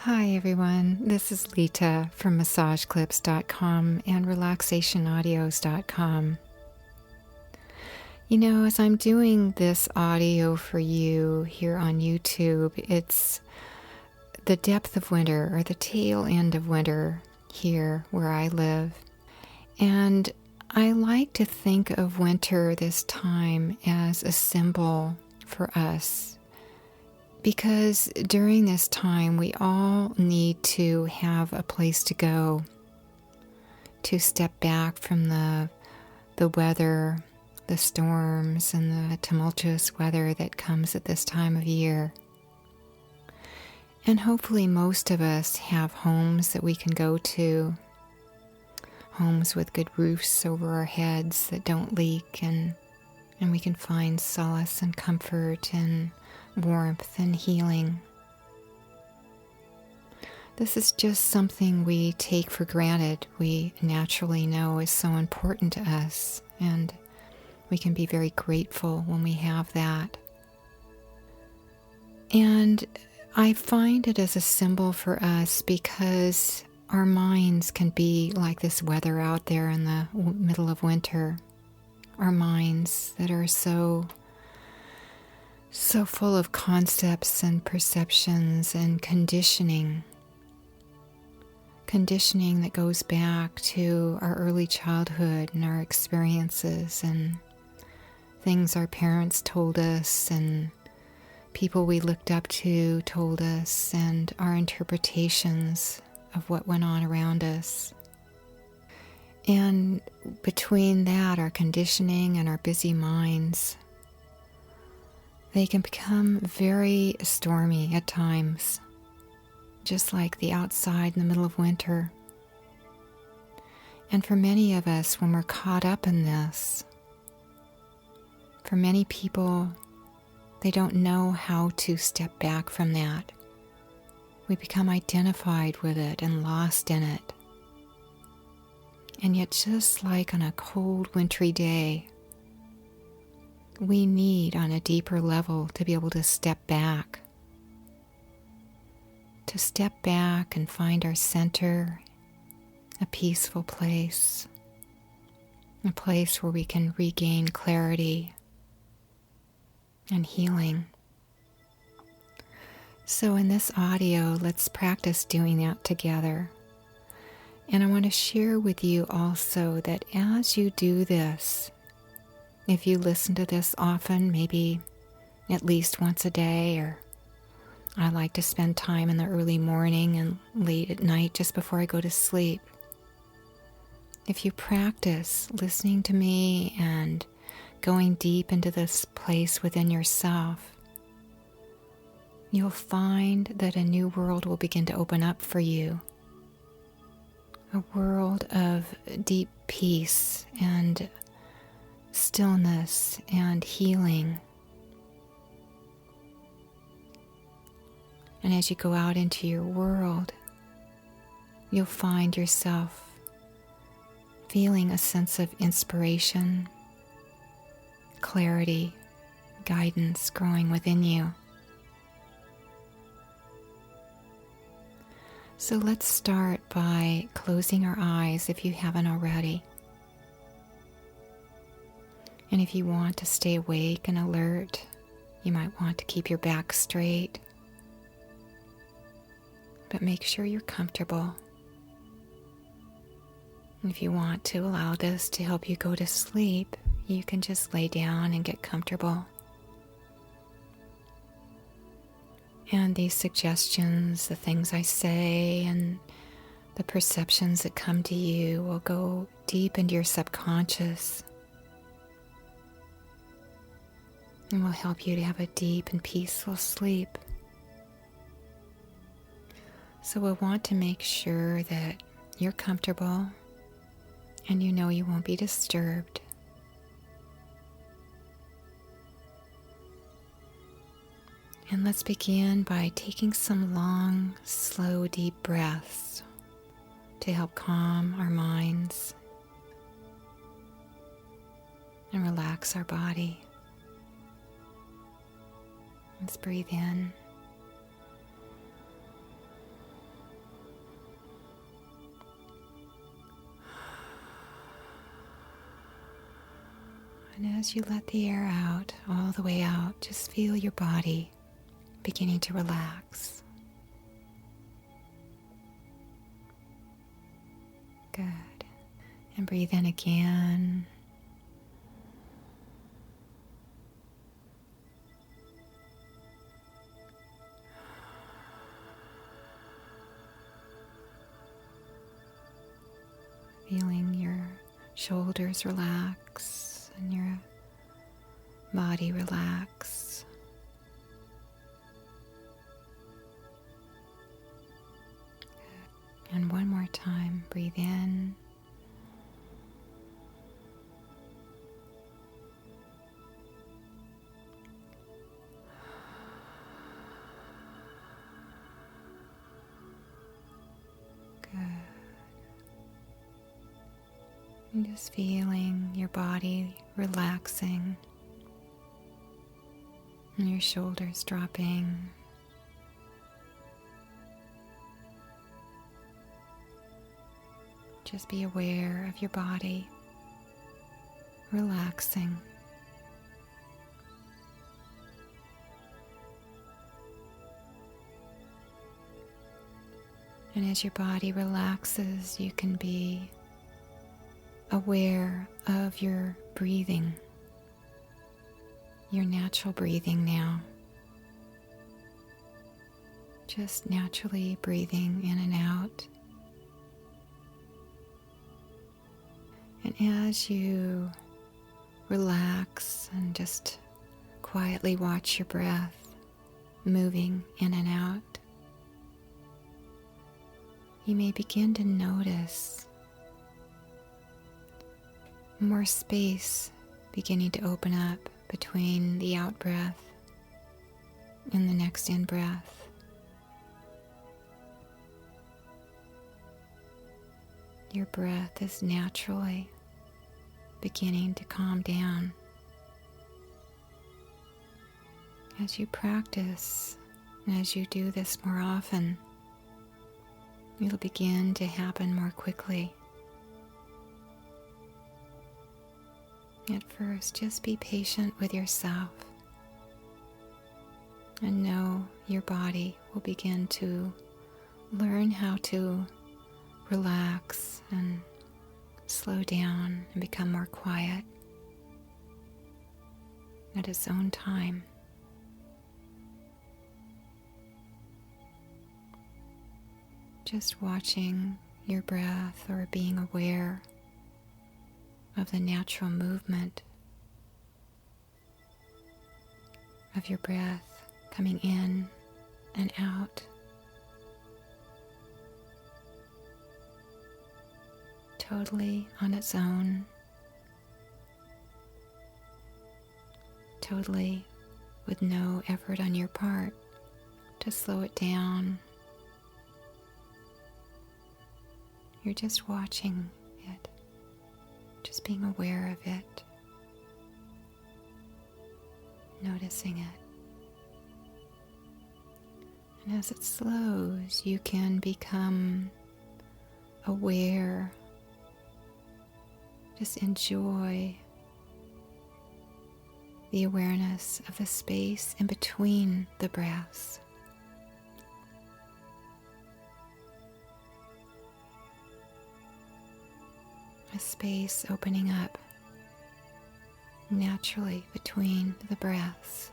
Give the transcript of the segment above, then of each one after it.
Hi everyone, this is Lita from massageclips.com and relaxationaudios.com. You know, as I'm doing this audio for you here on YouTube, it's the depth of winter or the tail end of winter here where I live. And I like to think of winter this time as a symbol for us. Because during this time, we all need to have a place to go, to step back from the weather, the storms, and the tumultuous weather that comes at this time of year. And hopefully most of us have homes that we can go to, homes with good roofs over our heads that don't leak, and we can find solace and comfort and warmth and healing. This is just something we take for granted. We naturally know is so important to us, and we can be very grateful when we have that. And I find it as a symbol for us because our minds can be like this weather out there in the middle of winter. Our minds that are so full of concepts and perceptions and conditioning that goes back to our early childhood and our experiences and things our parents told us and people we looked up to told us and our interpretations of what went on around us. And between that, our conditioning and our busy minds, they can become very stormy at times, just like the outside in the middle of winter. And for many of us, when we're caught up in this, for many people, they don't know how to step back from that. We become identified with it and lost in it. And yet, just like on a cold, wintry day, we need on a deeper level to be able to step back and find our center, a peaceful place, a place where we can regain clarity and healing. So in this audio, let's practice doing that together. And I want to share with you also that as you do this, if you listen to this often, maybe at least once a day, or I like to spend time in the early morning and late at night just before I go to sleep. If you practice listening to me and going deep into this place within yourself, you'll find that a new world will begin to open up for you. A world of deep peace and stillness and healing. And as you go out into your world, you'll find yourself feeling a sense of inspiration, clarity, guidance growing within you. So let's start by closing our eyes if you haven't already. And if you want to stay awake and alert, you might want to keep your back straight. But make sure you're comfortable. And if you want to allow this to help you go to sleep, you can just lay down and get comfortable. And these suggestions, the things I say, and the perceptions that come to you will go deep into your subconscious and will help you to have a deep and peaceful sleep. So we'll want to make sure that you're comfortable and you know you won't be disturbed. And let's begin by taking some long, slow, deep breaths to help calm our minds and relax our body. Let's breathe in as you let the air out, all the way out, just feel your body beginning to relax. Good. And breathe in again. Feeling your shoulders relax and your body relax. Good. And one more time, breathe in. Good. And just feeling your body relaxing and your shoulders dropping. Just be aware of your body relaxing. And as your body relaxes, you can be aware of your breathing, your natural breathing now. Just naturally breathing in and out. And as you relax and just quietly watch your breath moving in and out, you may begin to notice more space beginning to open up between the out breath and the next in breath. Your breath is naturally beginning to calm down. As you practice, and as you do this more often, it'll begin to happen more quickly. At first, just be patient with yourself and know your body will begin to learn how to relax and slow down and become more quiet at its own time. Just watching your breath or being aware of the natural movement of your breath coming in and out. Totally on its own, totally with no effort on your part to slow it down. You're just watching it, just being aware of it, noticing it. And as it slows, you can become aware. Just enjoy the awareness of the space in between the breaths. A space opening up naturally between the breaths,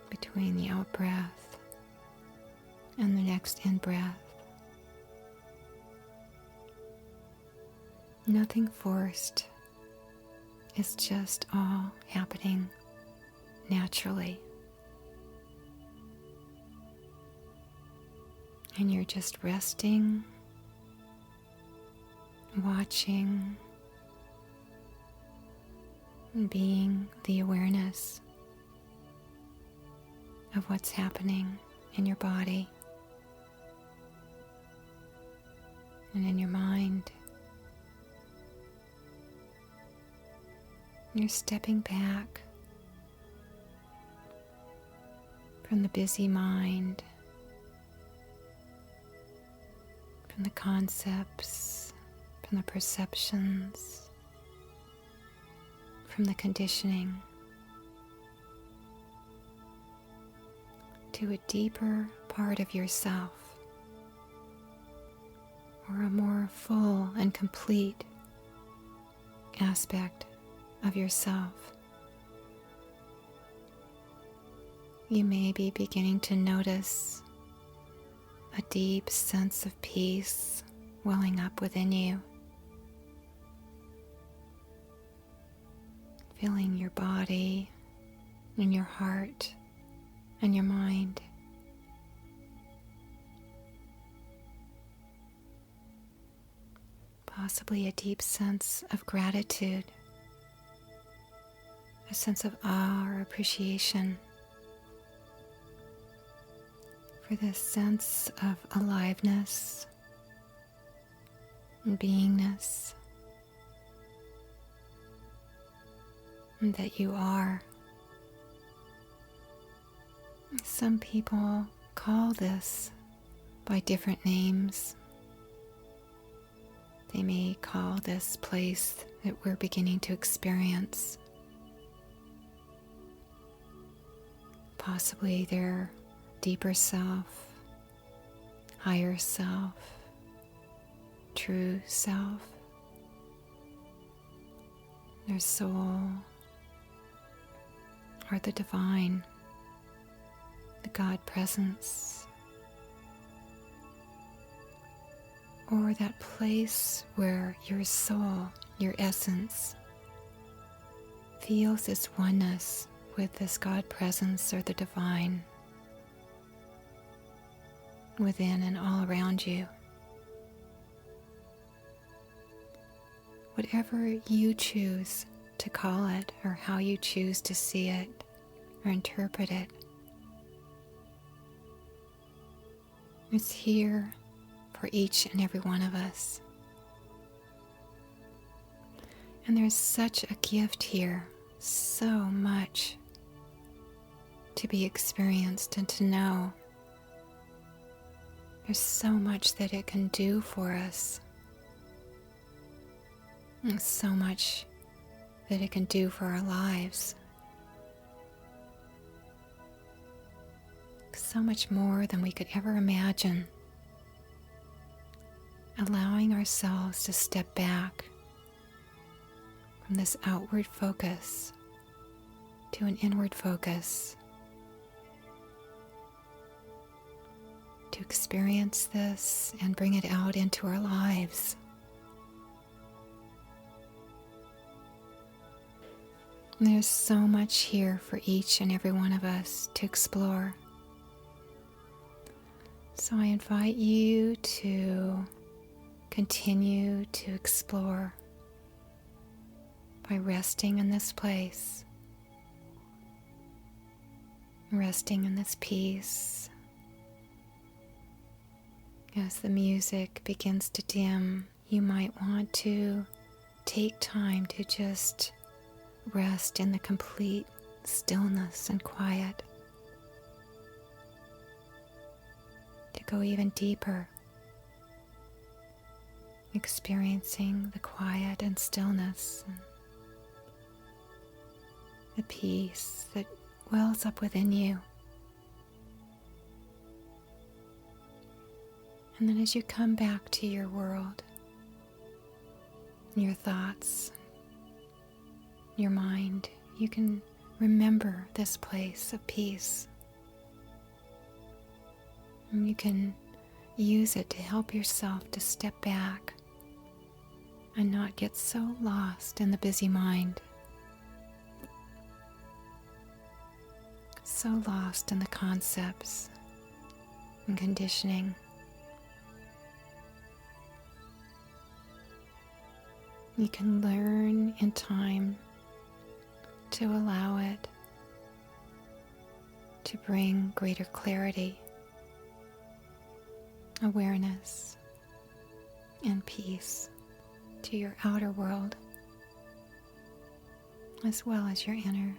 between the out breath and the next in breath. Nothing forced. It's just all happening naturally. And you're just resting, watching, and being the awareness of what's happening in your body and in your mind. You're stepping back from the busy mind, from the concepts, from the perceptions, from the conditioning to a deeper part of yourself, or a more full and complete aspect of yourself. You may be beginning to notice a deep sense of peace welling up within you, filling your body and your heart and your mind. Possibly a deep sense of gratitude, a sense of awe or appreciation for this sense of aliveness and beingness, and that you are. Some people call this by different names. They may call this place that we're beginning to experience possibly their deeper self, higher self, true self, their soul, or the divine, the God presence, or that place where your soul, your essence, feels its oneness with this God presence or the divine within and all around you. Whatever you choose to call it, or how you choose to see it or interpret it, it's here for each and every one of us. And there's such a gift here, so much to be experienced and to know. There's so much that it can do for us. And so much that it can do for our lives. So much more than we could ever imagine. Allowing ourselves to step back from this outward focus to an inward focus, to experience this and bring it out into our lives. And there's so much here for each and every one of us to explore. So I invite you to continue to explore by resting in this place, resting in this peace. As the music begins to dim, you might want to take time to just rest in the complete stillness and quiet, to go even deeper, experiencing the quiet and stillness and the peace that wells up within you. And then as you come back to your world, your thoughts, your mind, you can remember this place of peace. And you can use it to help yourself to step back and not get so lost in the busy mind, so lost in the concepts and conditioning. You can learn in time to allow it to bring greater clarity, awareness, and peace to your outer world as well as your inner.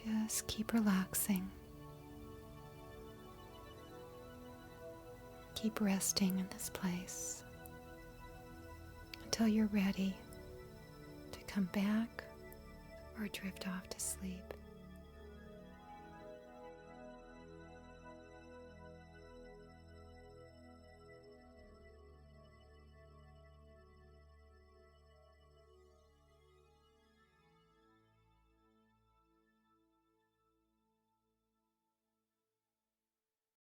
Just keep relaxing. Keep resting in this place until you're ready to come back or drift off to sleep.